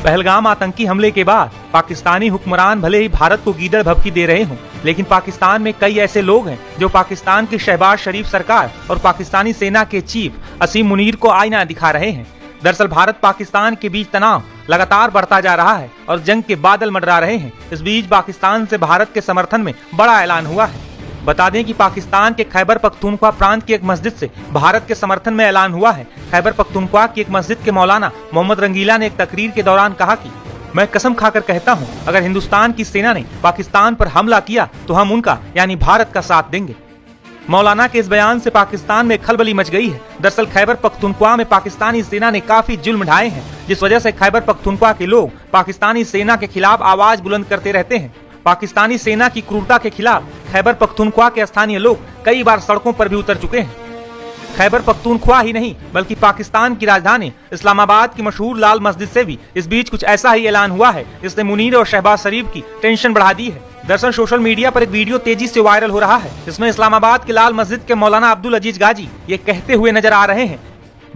पहलगाम आतंकी हमले के बाद पाकिस्तानी हुक्मरान भले ही भारत को गीदड़ भभकी दे रहे हों, लेकिन पाकिस्तान में कई ऐसे लोग हैं जो पाकिस्तान की शहबाज शरीफ सरकार और पाकिस्तानी सेना के चीफ असीम मुनीर को आईना दिखा रहे हैं। दरअसल भारत पाकिस्तान के बीच तनाव लगातार बढ़ता जा रहा है और जंग के बादल मंडरा रहे हैं। इस बीच पाकिस्तान से भारत के समर्थन में बड़ा ऐलान हुआ है। बता दें कि पाकिस्तान के खैबर पख्तूनख्वा प्रांत की एक मस्जिद से भारत के समर्थन में ऐलान हुआ है। खैबर पख्तूनख्वा की एक मस्जिद के मौलाना मोहम्मद रंगीला ने एक तकरीर के दौरान कहा कि मैं कसम खाकर कहता हूं, अगर हिंदुस्तान की सेना ने पाकिस्तान पर हमला किया तो हम उनका यानी भारत का साथ देंगे। मौलाना के इस बयान से पाकिस्तान में खलबली मच गई है। दरअसल खैबर पख्तूनख्वा में पाकिस्तानी सेना ने काफी जुल्म ढाए हैं, जिस वजह से खैबर पख्तूनख्वा के लोग पाकिस्तानी सेना के खिलाफ आवाज बुलंद करते रहते हैं। पाकिस्तानी सेना की क्रूरता के खिलाफ खैबर पख्तूनख्वा के स्थानीय लोग कई बार सड़कों पर भी उतर चुके हैं। खैबर पख्तूनख्वा ही नहीं बल्कि पाकिस्तान की राजधानी इस्लामाबाद की मशहूर लाल मस्जिद से भी इस बीच कुछ ऐसा ही ऐलान हुआ है जिसने मुनीर और शहबाज शरीफ की टेंशन बढ़ा दी है। दरअसल सोशल मीडिया पर एक वीडियो तेजी से वायरल हो रहा है, जिसमें इस्लामाबाद के लाल मस्जिद के मौलाना अब्दुल अजीज गाजी ये कहते हुए नजर आ रहे हैं,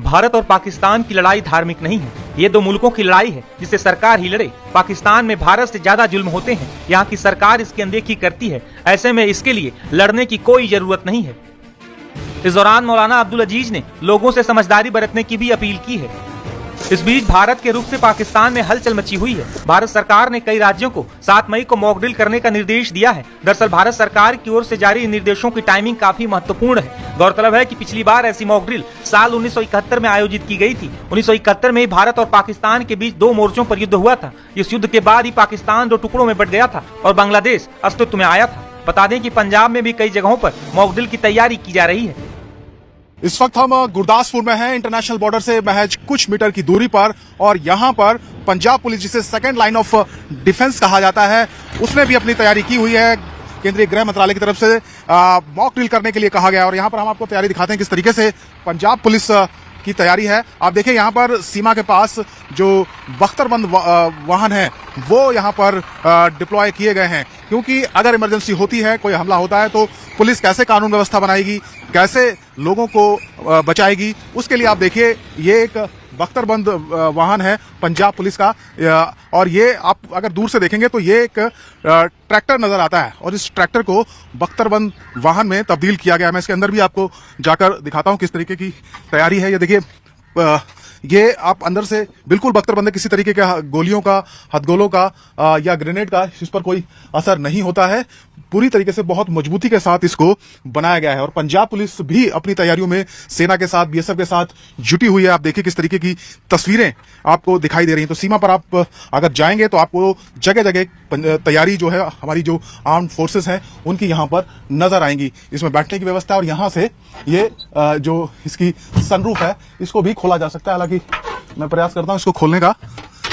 भारत और पाकिस्तान की लड़ाई धार्मिक नहीं है, ये दो मुल्कों की लड़ाई है जिसे सरकार ही लड़े। पाकिस्तान में भारत से ज्यादा जुल्म होते हैं, यहाँ की सरकार इसकी अनदेखी करती है, ऐसे में इसके लिए लड़ने की कोई जरूरत नहीं है। इस दौरान मौलाना अब्दुल अजीज ने लोगों से समझदारी बरतने की भी अपील की है। इस बीच भारत के रुख से पाकिस्तान में हलचल मची हुई है। भारत सरकार ने कई राज्यों को 7 मई को मॉक ड्रिल करने का निर्देश दिया है। दरअसल भारत सरकार की ओर से जारी इन निर्देशों की टाइमिंग काफी महत्वपूर्ण है। गौरतलब है कि पिछली बार ऐसी मॉक ड्रिल साल 1971 में आयोजित की गई थी। 1971 में भारत और पाकिस्तान के बीच 2 मोर्चों पर युद्ध हुआ था। इस युद्ध के बाद ही पाकिस्तान 2 टुकड़ों में बंट गया था और बांग्लादेश अस्तित्व में आया था। बता दें कि पंजाब में भी कई जगहों पर मॉक ड्रिल की तैयारी की जा रही है। इस वक्त हम गुरदासपुर में हैं, इंटरनेशनल बॉर्डर से महज कुछ मीटर की दूरी पर, और यहाँ पर पंजाब पुलिस, जिसे सेकंड लाइन ऑफ डिफेंस कहा जाता है, उसने भी अपनी तैयारी की हुई है। केंद्रीय गृह मंत्रालय की तरफ से मॉक ड्रिल करने के लिए कहा गया, और यहाँ पर हम आपको तैयारी दिखाते हैं किस तरीके से पंजाब पुलिस की तैयारी है। आप देखिए यहाँ पर सीमा के पास जो बख्तरबंद वाहन है वो यहाँ पर डिप्लॉय किए गए हैं, क्योंकि अगर इमरजेंसी होती है, कोई हमला होता है, तो पुलिस कैसे कानून व्यवस्था बनाएगी, कैसे लोगों को बचाएगी, उसके लिए आप देखिए ये एक बख्तरबंद वाहन है पंजाब पुलिस का, और ये आप अगर दूर से देखेंगे तो ये एक ट्रैक्टर नजर आता है, और इस ट्रैक्टर को बख्तरबंद वाहन में तब्दील किया गया है। मैं इसके अंदर भी आपको जाकर दिखाता हूं किस तरीके की तैयारी है। ये देखिए, ये आप अंदर से बिल्कुल बख्तरबंद है, किसी तरीके के गोलियों का, हथगोलों का या ग्रेनेड का इस पर कोई असर नहीं होता है। पूरी तरीके से बहुत मजबूती के साथ इसको बनाया गया है, और पंजाब पुलिस भी अपनी तैयारियों में सेना के साथ, बीएसएफ के साथ जुटी हुई है। आप देखिए किस तरीके की तस्वीरें आपको दिखाई दे रही हैं। तो सीमा पर आप अगर जाएंगे तो आपको जगह जगह तैयारी जो है हमारी जो आर्म्ड फोर्सेस हैं उनकी यहाँ पर नजर आएंगी। इसमें बैठने की व्यवस्था, और यहाँ से ये जो इसकी सनरूफ है इसको भी खोला जा सकता है। हालांकि मैं प्रयास करता हूँ इसको खोलने का।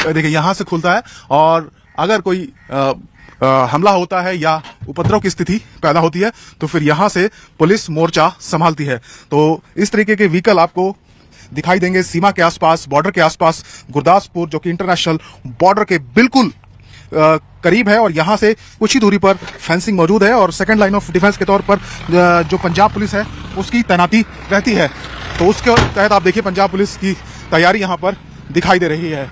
देखिए यहाँ से खुलता है, और अगर कोई हमला होता है या उपद्रव की स्थिति पैदा होती है तो फिर यहां से पुलिस मोर्चा संभालती है। तो इस तरीके के व्हीकल आपको दिखाई देंगे सीमा के आसपास, बॉर्डर के आसपास। गुरदासपुर जो कि इंटरनेशनल बॉर्डर के बिल्कुल करीब है, और यहां से कुछ ही दूरी पर फेंसिंग मौजूद है, और सेकंड लाइन ऑफ डिफेंस के तौर पर जो पंजाब पुलिस है उसकी तैनाती रहती है। तो उसके तहत आप देखिए पंजाब पुलिस की तैयारी यहाँ पर दिखाई दे रही है।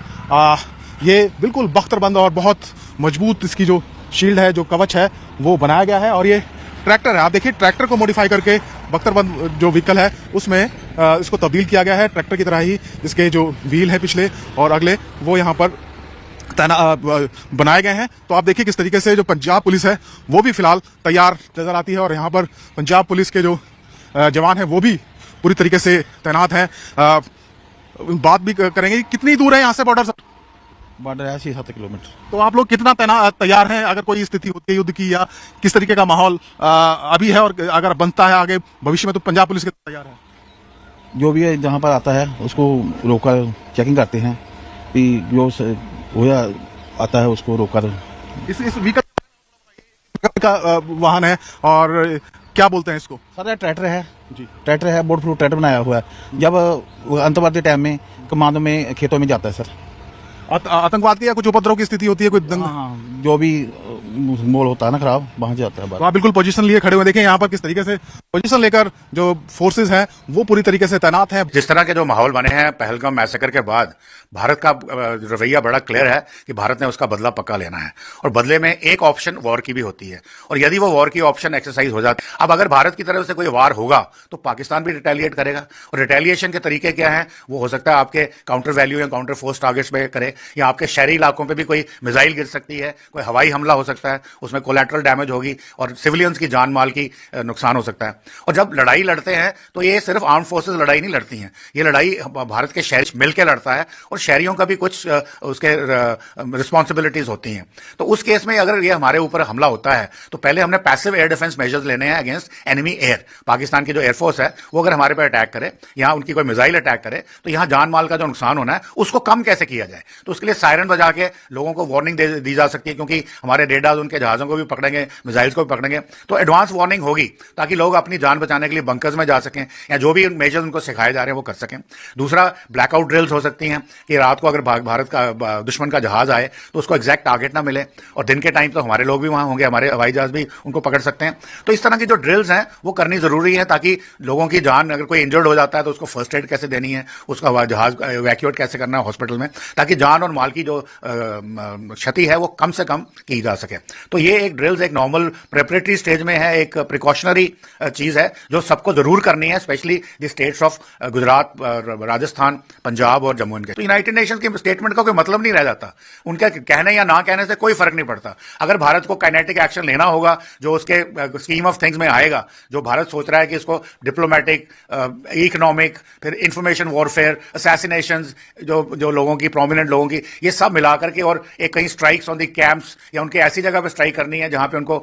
ये बिल्कुल बख्तरबंद और बहुत मजबूत इसकी जो शील्ड है, जो कवच है, वो बनाया गया है। और ये ट्रैक्टर है, आप देखिए ट्रैक्टर को मॉडिफाई करके बख्तरबंद जो व्हीकल है उसमें इसको तब्दील किया गया है। ट्रैक्टर की तरह ही इसके जो व्हील है पिछले और अगले, वो यहाँ पर बनाए गए हैं। तो आप देखिए किस तरीके से जो पंजाब पुलिस है वो भी फिलहाल तैयार नजर आती है, और यहाँ पर पंजाब पुलिस के जो जवान है वो भी पूरी तरीके से तैनात है। बात भी करेंगे, कितनी दूर है यहाँ से बॉर्डर? बॉर्डर है 6-7 किलोमीटर। तो आप लोग कितना तैयार हैं अगर कोई स्थिति होती है युद्ध की, या किस तरीके का माहौल अभी है, और अगर बनता है आगे भविष्य में तो पंजाब पुलिस कितना तैयार है? जो भी है जहाँ पर आता है उसको रोककर चेकिंग करते हैं कि जो होया आता है उसको रोककर। इस व्हीकल का वाहन है, और क्या बोलते हैं इसको? सर ट्रैक्टर है जी, ट्रैक्टर है, बोर्ड प्रूफ ट्रैक्टर बनाया हुआ है। जब अंतर्वर्ती टाइम में कमांडो में खेतों में जाता है सर। आतंकवाद की या कुछ उपद्रव की स्थिति होती है, कोई दंग, जो भी मोल होता है ना खराब, वहां जाता है। तो आप बिल्कुल पोजीशन लिए खड़े हुए, देखें यहाँ पर किस तरीके से पोजीशन लेकर जो फोर्सेस हैं वो पूरी तरीके से तैनात हैं। जिस तरह के जो माहौल बने हैं पहलगाम मैसेकर के बाद, भारत का रवैया बड़ा क्लियर है कि भारत ने उसका बदला पक्का लेना है और बदले में एक ऑप्शन वॉर की भी होती है और यदि वो वॉर की ऑप्शन एक्सरसाइज हो जाती है, अब अगर भारत की तरफ से कोई वार होगा तो पाकिस्तान भी रिटेलिएट करेगा और रिटेलिएशन के तरीके क्या हैं, वो हो सकता है आपके काउंटर वैल्यू या काउंटर फोर्स टारगेट्स पे करे या आपके शहरी इलाकों पे भी कोई मिसाइल गिर सकती है, कोई हवाई हमला हो सकता है, उसमें कोलैटरल डैमेज होगी और सिविलियंस की जान माल की नुकसान हो सकता है। और जब लड़ाई लड़ते हैं तो ये सिर्फ आर्म फोर्सेस लड़ाई नहीं लड़ती हैं, ये लड़ाई भारत के शहरी मिलकर लड़ता है और शहरियों का भी कुछ उसके रिस्पॉन्सिबिलिटीज होती हैं। तो उस केस में अगर ये हमारे ऊपर हमला होता है तो पहले हमने पैसिव एयर डिफेंस मेजर्स लेने हैं अगेंस्ट एनिमी एयर। पाकिस्तान की जो एयरफोर्स है वो अगर हमारे पर अटैक करे, यहाँ उनकी कोई मिसाइल अटैक करे, तो यहाँ जान माल का जो नुकसान होना है उसको कम कैसे किया जाए। तो उसके लिए सायरन बजा के लोगों को वार्निंग दी जा सकती है, क्योंकि हमारे रेडार्स उनके जहाजों को भी पकड़ेंगे, मिसाइल्स को भी पकड़ेंगे, तो एडवांस वार्निंग होगी ताकि लोग अपनी जान बचाने के लिए बंकर्स में जा सकें या जो भी मेजर्स उनको सिखाए जा रहे हैं वो कर सकें। दूसरा, ब्लैकआउट ड्रिल्स हो सकती हैं कि रात को अगर भारत का दुश्मन का जहाज आए तो उसको एग्जैक्ट टारगेट ना मिले और दिन के टाइम तो हमारे लोग भी वहां होंगे, हमारे हवाई जहाज भी उनको पकड़ सकते हैं। तो इस तरह की जो ड्रिल्स हैं वो करनी जरूरी है ताकि लोगों की जान, अगर कोई इंजर्ड हो जाता है तो उसको फर्स्ट एड कैसे देनी है, उसका जहाज इवैक्यूएट कैसे करना है हॉस्पिटल में, ताकि जान और माल की जो क्षति है वो कम से कम की जा सके। तो ये एक ड्रिल्स एक नॉर्मल प्रेपरेटरी स्टेज में है, एक प्रिकॉशनरी चीज है जो सबको जरूर करनी है, specially the states of Gujarat, Rajasthan, Punjab और जम्मू एंड कश्मीर। तो यूनाइटेड नेशंस के स्टेटमेंट का कोई मतलब नहीं रह जाता, उनके कहने या ना कहने से कोई फर्क नहीं पड़ता। अगर भारत को काइनेटिक एक्शन लेना होगा जो उसके स्कीम ऑफ थिंग्स में आएगा, जो भारत सोच रहा है कि इसको डिप्लोमेटिक, इकोनॉमिक, फिर इंफॉर्मेशन वॉरफेयर, असैसिनेशंस, जो लोगों की, प्रोमिनेंट लोगों की, ये सब मिलाकर के और एक कहीं स्ट्राइक्स ऑन द कैंप्स या उनके ऐसी जगह पे स्ट्राइक करनी है जहां पे उनको